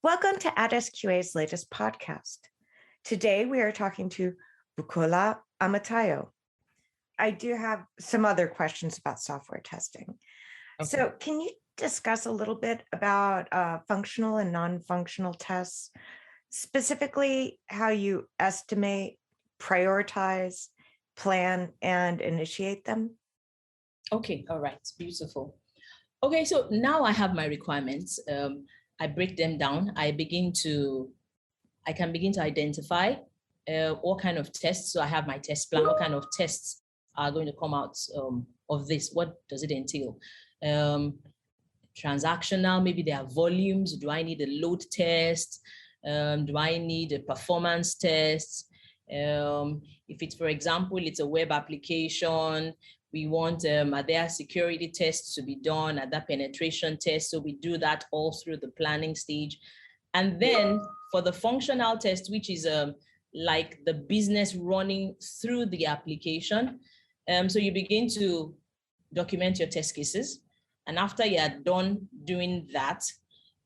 Welcome to ADIS QA's latest podcast. Today we are talking to Bukola Amatayo. I do have some other questions about software testing. Okay. So can you discuss a little bit about functional and non-functional tests, specifically how you estimate, prioritize, plan, and initiate them? Okay, all right, beautiful. Okay, so now I have my requirements. I break them down. I can begin to identify what kind of tests. So I have my test plan. What kind of tests are going to come out of this? What does it entail? Transactional, maybe there are volumes. Do I need a load test? Do I need a performance test? If it's, for example, it's a web application, we want, are there security tests to be done, at that penetration test? So we do that all through the planning stage. And then for the functional test, which is like the business running through the application. So you begin to document your test cases. And after you are done doing that,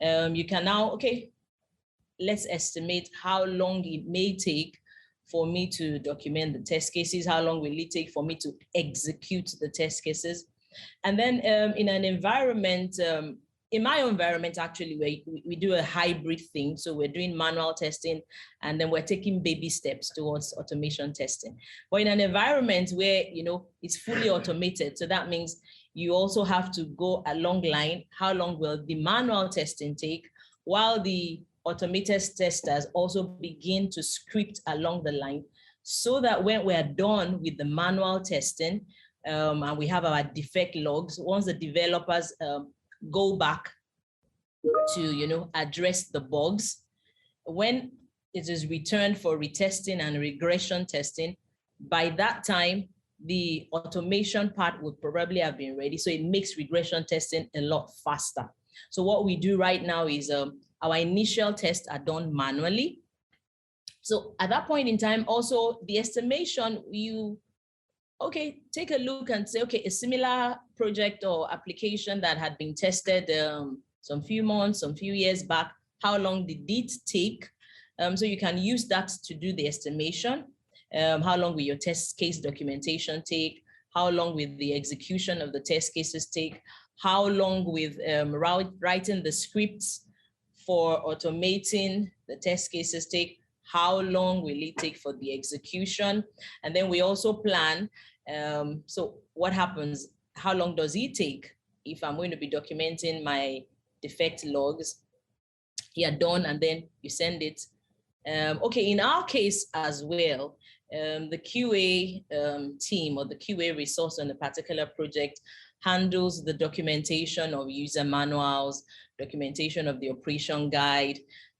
you can now, okay, let's estimate how long it may take for me to document the test cases. How long will it take for me to execute the test cases? And then in an environment, in my environment, actually, we do a hybrid thing. So we're doing manual testing, and then we're taking baby steps towards automation testing. But in an environment where, it's fully automated, so that means you also have to go along line. How long will the manual testing take, while the automated testers also begin to script along the line, so that when we're done with the manual testing and we have our defect logs, once the developers go back to address the bugs, when it is returned for retesting and regression testing, by that time the automation part would probably have been ready. So it makes regression testing a lot faster. So what we do right now is our initial tests are done manually. So at that point in time, also the estimation, take a look and say, okay, a similar project or application that had been tested some few months, some few years back, how long did it take? So you can use that to do the estimation. How long will your test case documentation take? How long will the execution of the test cases take? How long with writing the scripts for automating the test cases take? How long will it take for the execution? And then we also plan, so what happens? How long does it take if I'm going to be documenting my defect logs? You're done, and then you send it. Okay, in our case as well, the QA team or the QA resource on a particular project handles the documentation of user manuals, documentation of the operation guide.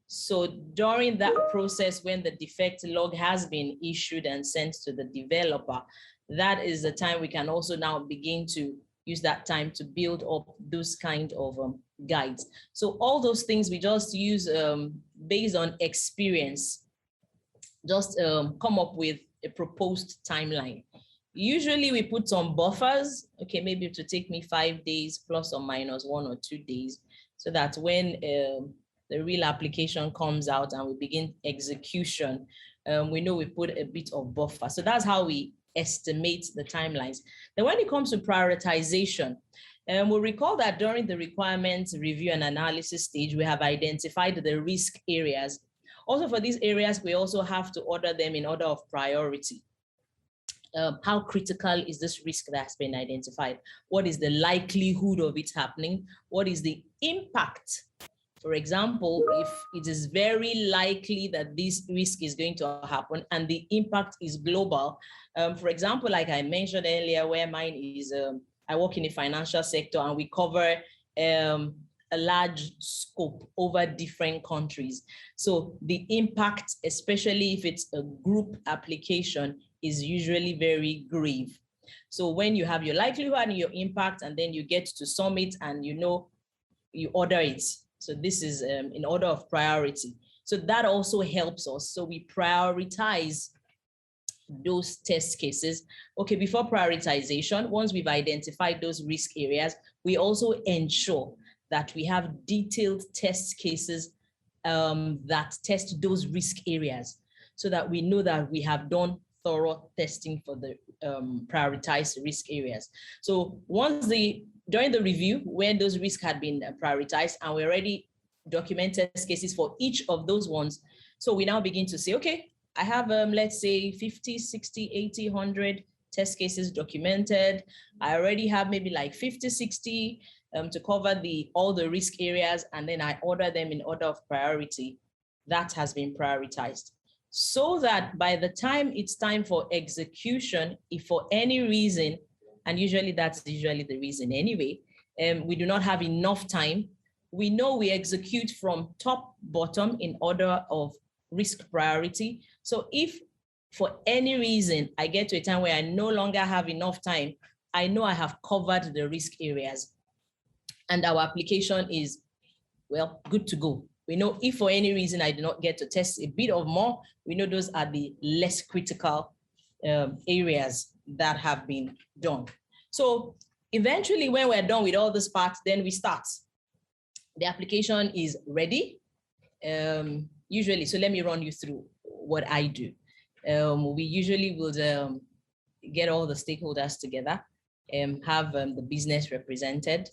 So during that process, when the defect log has been issued and sent to the developer, that is the time we can also now begin to use that time to build up those kind of guides. So all those things we just use based on experience, just come up with a proposed timeline. Usually we put some buffers, okay, maybe it will take me 5 days plus or minus 1 or 2 days, so that when the real application comes out and we begin execution, we know we put a bit of buffer. So that's how we estimate the timelines. Then when it comes to prioritization, we'll recall that during the requirements review and analysis stage, we have identified the risk areas. Also for these areas, we also have to order them in order of priority. How critical is this risk that has been identified? What is the likelihood of it happening? What is the impact? For example, if it is very likely that this risk is going to happen and the impact is global, for example, like I mentioned earlier, where mine is, I work in the financial sector and we cover a large scope over different countries. So the impact, especially if it's a group application, is usually very grave. So when you have your likelihood and your impact, and then you get to submit and you order it. So this is in order of priority. So that also helps us. So we prioritize those test cases. Okay, before prioritization, once we've identified those risk areas, we also ensure that we have detailed test cases that test those risk areas so that we know that we have done thorough testing for the prioritized risk areas. So during the review, when those risks had been prioritized and we already documented cases for each of those ones, so we now begin to say, okay, I have, let's say 50, 60, 80, 100 test cases documented. I already have maybe like 50, 60 to cover all the risk areas, and then I order them in order of priority. That has been prioritized. So that by the time it's time for execution, if for any reason, and usually that's usually the reason anyway, we do not have enough time, we know we execute from top bottom in order of risk priority. So if for any reason I get to a time where I no longer have enough time, I know I have covered the risk areas and our application is, well, good to go. We know if for any reason I do not get to test a bit of more, we know those are the less critical areas that have been done. So eventually when we're done with all this parts, then we start. The application is ready. Usually, so let me run you through what I do. We usually will get all the stakeholders together, have the business represented,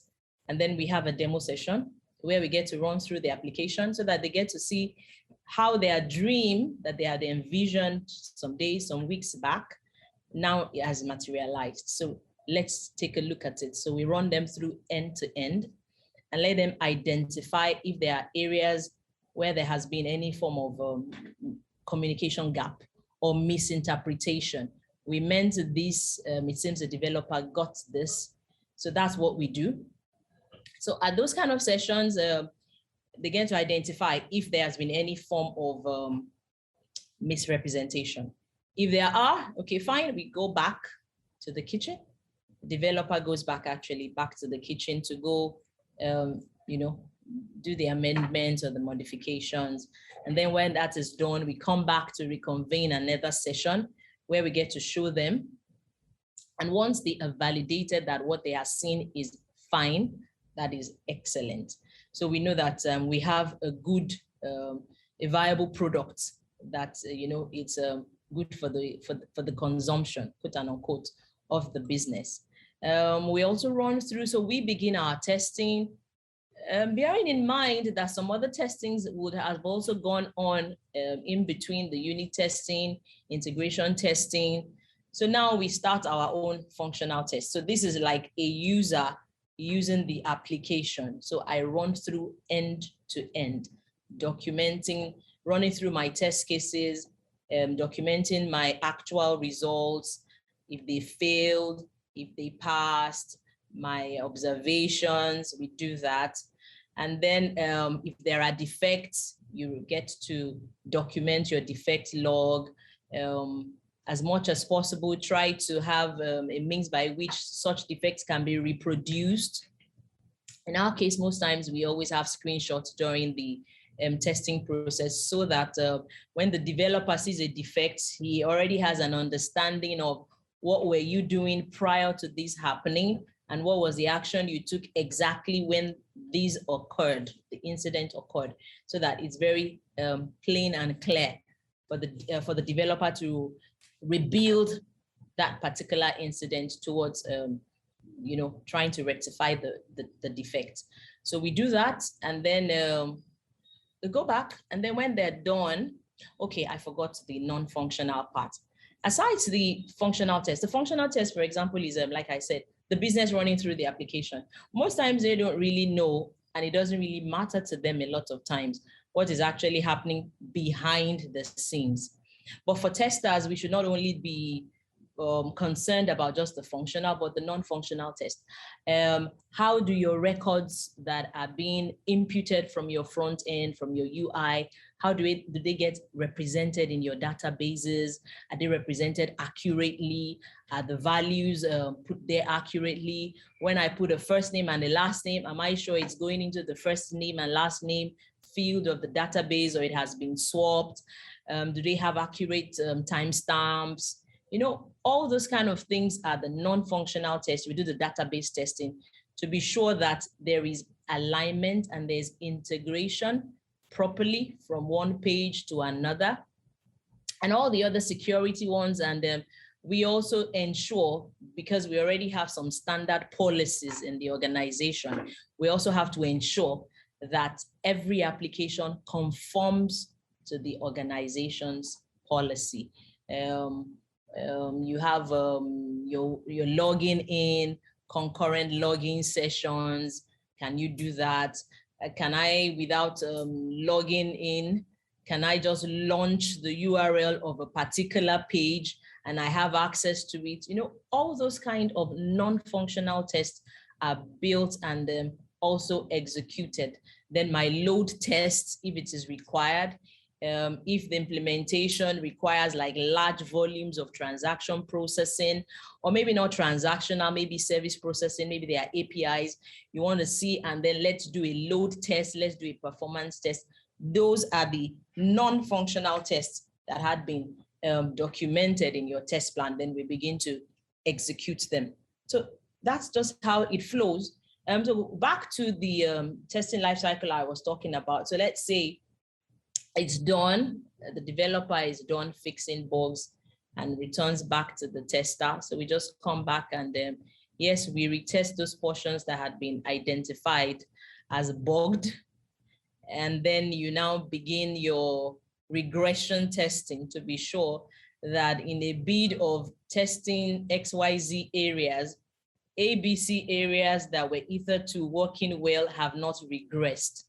and then we have a demo session where we get to run through the application so that they get to see how their dream that they had envisioned some days, some weeks back, now it has materialized. So let's take a look at it. So we run them through end to end and let them identify if there are areas where there has been any form of communication gap or misinterpretation. We meant this, it seems the developer got this. So that's what we do. So at those kind of sessions, they get to identify if there has been any form of misrepresentation. If there are, okay, fine, we go back to the kitchen. The developer goes back to the kitchen to go, do the amendments or the modifications. And then when that is done, we come back to reconvene another session where we get to show them. And once they have validated that what they are seeing is fine, that is excellent. So we know that we have a good, a viable product that, it's good for the consumption, quote and unquote, of the business. We also run through, so we begin our testing, bearing in mind that some other testings would have also gone on in between the unit testing, integration testing. So now we start our own functional test. So this is like a user using the application. So I run through end to end, documenting, running through my test cases, documenting my actual results, if they failed, if they passed, my observations, we do that. And then if there are defects, you get to document your defect log. As much as possible, try to have a means by which such defects can be reproduced. In our case, most times we always have screenshots during the testing process so that when the developer sees a defect, he already has an understanding of what were you doing prior to this happening and what was the action you took exactly when these occurred, the incident occurred, so that it's very plain and clear for the developer to rebuild that particular incident towards trying to rectify the defect. So we do that, and then we go back, and then when they're done, okay, I forgot the non-functional part. Aside the functional test, the functional test, for example, is like I said, the business running through the application. Most times they don't really know, and it doesn't really matter to them a lot of times what is actually happening behind the scenes. But for testers, we should not only be concerned about just the functional, but the non-functional test. How do your records that are being imputed from your front end, from your UI, how do they get represented in your databases? Are they represented accurately? Are the values put there accurately? When I put a first name and a last name, am I sure it's going into the first name and last name field of the database, or it has been swapped? Do they have accurate timestamps? All those kind of things are the non-functional tests. We do the database testing to be sure that there is alignment and there's integration properly from one page to another, and all the other security ones. And we also ensure, because we already have some standard policies in the organization, we also have to ensure that every application conforms to the organization's policy. You have your logging in, concurrent login sessions. Can you do that? Can I, without logging in, can I just launch the URL of a particular page and I have access to it? You know, all those kind of non-functional tests are built and also executed. Then my load tests, if it is required, if the implementation requires like large volumes of transaction processing, or maybe not transactional, maybe service processing, maybe there are APIs you want to see, and then let's do a load test, let's do a performance test. Those are the non-functional tests that had been documented in your test plan. Then we begin to execute them. So that's just how it flows. So back to the testing lifecycle I was talking about. So let's say it's done, the developer is done fixing bugs and returns back to the tester. So we just come back and yes, we retest those portions that had been identified as bugged. And then you now begin your regression testing to be sure that in a bid of testing XYZ areas, ABC areas that were either to working well have not regressed.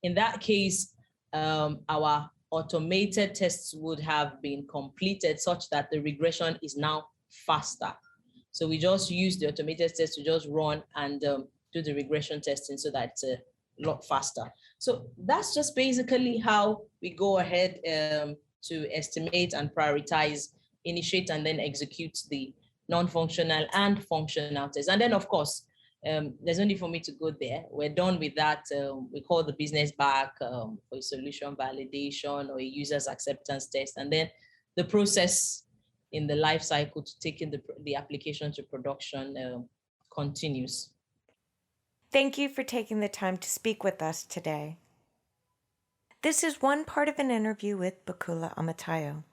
In that case, our automated tests would have been completed such that the regression is now faster. So we just use the automated test to just run and do the regression testing so that it's a lot faster. So that's just basically how we go ahead to estimate and prioritize, initiate, and then execute the non-functional and functional tests. And then, of course, there's no need for me to go there. We're done with that. We call the business back for a solution validation or a user's acceptance test. And then the process in the life cycle to taking the application to production continues. Thank you for taking the time to speak with us today. This is one part of an interview with Bukola Amatayo.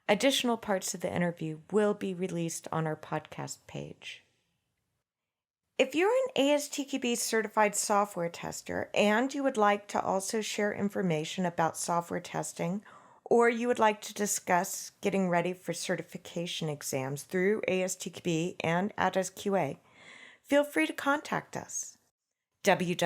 Additional parts of the interview will be released on our podcast page. If you're an ASTQB certified software tester and you would like to also share information about software testing, or you would like to discuss getting ready for certification exams through ASTQB and ATAS QA, feel free to contact us. www.atsqa.org